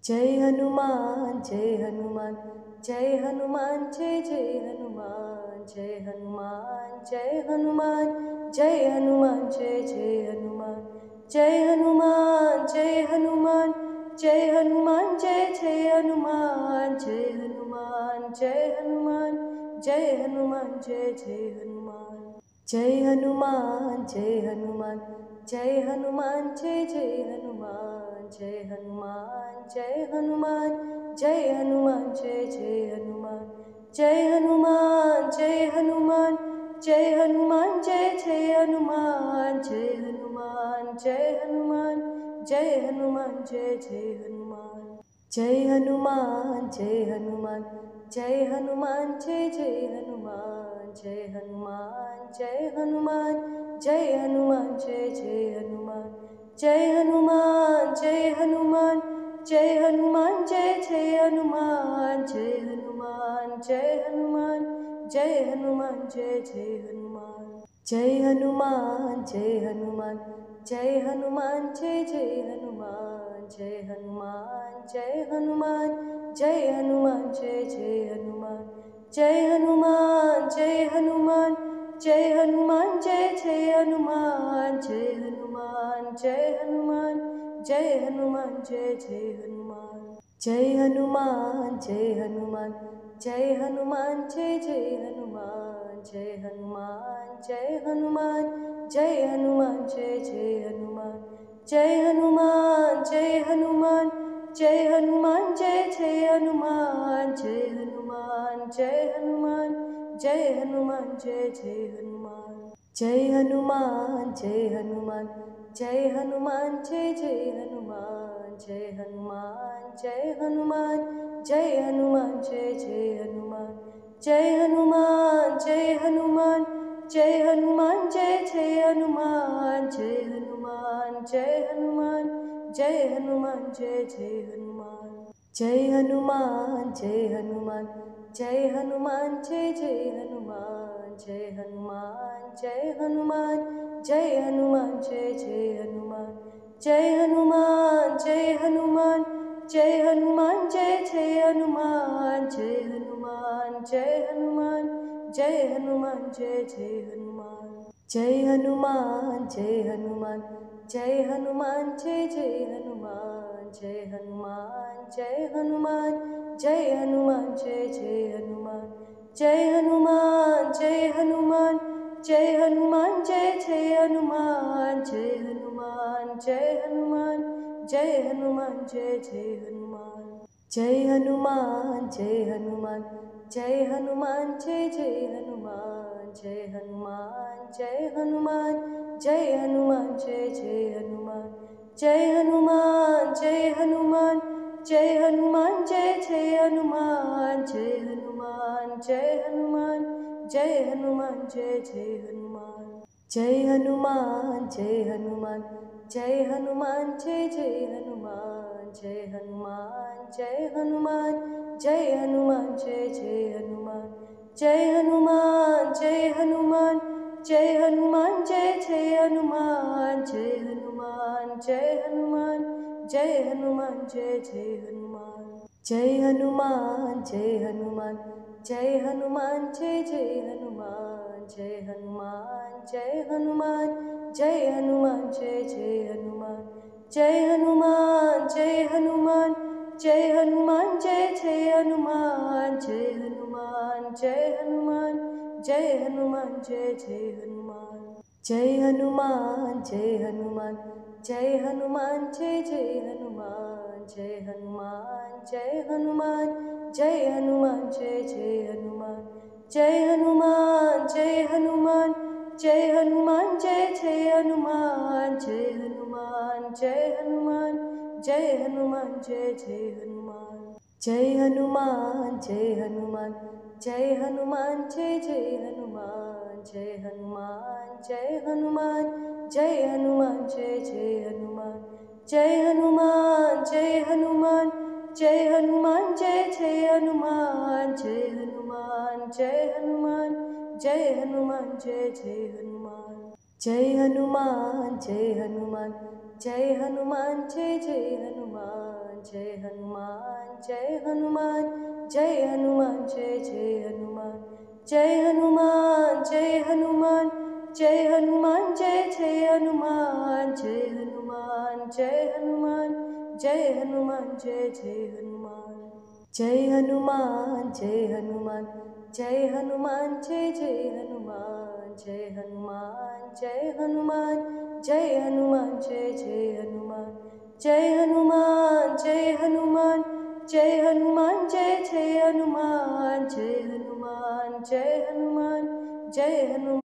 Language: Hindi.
जय हनुमान जय हनुमान जय हनुमान जय जय हनुमान जय हनुमान जय हनुमान जय हनुमान जय जय हनुमान जय हनुमान जय हनुमान जय हनुमान जय जय हनुमान जय हनुमान जय हनुमान जय हनुमान जय जय हनुमान जय हनुमान जय हनुमान जय हनुमान जय जय हनुमान जय हनुमान जय हनुमान जय हनुमान जय जय हनुमान जय हनुमान जय हनुमान जय हनुमान जय जय हनुमान जय हनुमान जय हनुमान जय हनुमान जय जय हनुमान जय हनुमान जय हनुमान जय हनुमान जय जय हनुमान जय हनुमान जय हनुमान जय हनुमान जय जय हनुमान जय हनुमान जय हनुमान जय हनुमान जय जय हनुमान जय हनुमान जय हनुमान जय हनुमान जय जय हनुमान जय हनुमान जय हनुमान जय हनुमान जय जय हनुमान जय हनुमान जय हनुमान जय हनुमान जय जय हनुमान जय हनुमान जय हनुमान जय हनुमान जय जय हनुमान जय हनुमान जय हनुमान जय हनुमान जय जय हनुमान जय हनुमान जय हनुमान जय हनुमान जय जय हनुमान जय हनुमान जय हनुमान जय हनुमान जय जय हनुमान जय हनुमान जय हनुमान जय हनुमान जय जय हनुमान जय हनुमान जय हनुमान जय हनुमान जय जय हनुमान जय हनुमान जय हनुमान जय हनुमान जय जय हनुमान जय हनुमान जय हनुमान जय हनुमान जय जय हनुमान जय हनुमान जय हनुमान जय हनुमान जय जय हनुमान जय हनुमान जय हनुमान जय हनुमान जय जय हनुमान जय हनुमान जय हनुमान जय हनुमान जय जय हनुमान जय हनुमान जय हनुमान जय हनुमान जय जय हनुमान जय हनुमान जय हनुमान जय हनुमान जय जय हनुमान जय हनुमान जय हनुमान जय हनुमान जय जय हनुमान जय हनुमान जय हनुमान जय हनुमान जय जय हनुमान जय हनुमान जय हनुमान जय हनुमान जय जय हनुमान जय हनुमान जय हनुमान जय हनुमान जय जय हनुमान जय हनुमान जय हनुमान जय हनुमान जय जय हनुमान जय हनुमान जय हनुमान जय हनुमान जय जय हनुमान जय हनुमान जय हनुमान जय हनुमान जय जय हनुमान जय हनुमान जय हनुमान जय हनुमान जय जय हनुमान जय हनुमान जय हनुमान जय हनुमान जय जय हनुमान जय हनुमान जय हनुमान जय हनुमान जय जय हनुमान जय हनुमान जय हनुमान जय हनुमान जय जय हनुमान जय हनुमान जय हनुमान जय हनुमान जय जय हनुमान जय हनुमान जय हनुमान जय हनुमान जय जय हनुमान जय हनुमान जय हनुमान जय हनुमान जय जय हनुमान जय हनुमान जय हनुमान जय हनुमान जय जय हनुमान जय हनुमान जय हनुमान जय हनुमान जय जय हनुमान जय हनुमान जय हनुमान जय हनुमान जय जय हनुमान जय हनुमान जय हनुमान जय हनुमान जय जय हनुमान जय हनुमान जय हनुमान जय हनुमान जय जय हनुमान जय हनुमान जय हनुमान जय हनुमान जय जय हनुमान जय हनुमान जय हनुमान जय हनुमान जय जय हनुमान जय हनुमान जय हनुमान जय हनुमान जय जय हनुमान जय हनुमान जय हनुमान जय हनुमान जय जय हनुमान जय हनुमान जय हनुमान जय हनुमान जय जय हनुमान जय हनुमान जय हनुमान जय हनुमान जय जय हनुमान जय हनुमान जय हनुमान जय हनुमान जय जय हनुमान जय हनुमान जय हनुमान जय हनुमान जय जय हनुमान जय हनुमान जय हनुमान जय हनुमान जय जय हनुमान जय हनुमान जय हनुमान जय हनुमान जय जय हनुमान जय हनुमान जय हनुमान जय हनुमान जय जय हनुमान जय हनुमान जय हनुमान जय हनुमान जय जय हनुमान जय हनुमान जय हनुमान जय हनुमान जय जय हनुमान जय हनुमान जय हनुमान जय हनुमान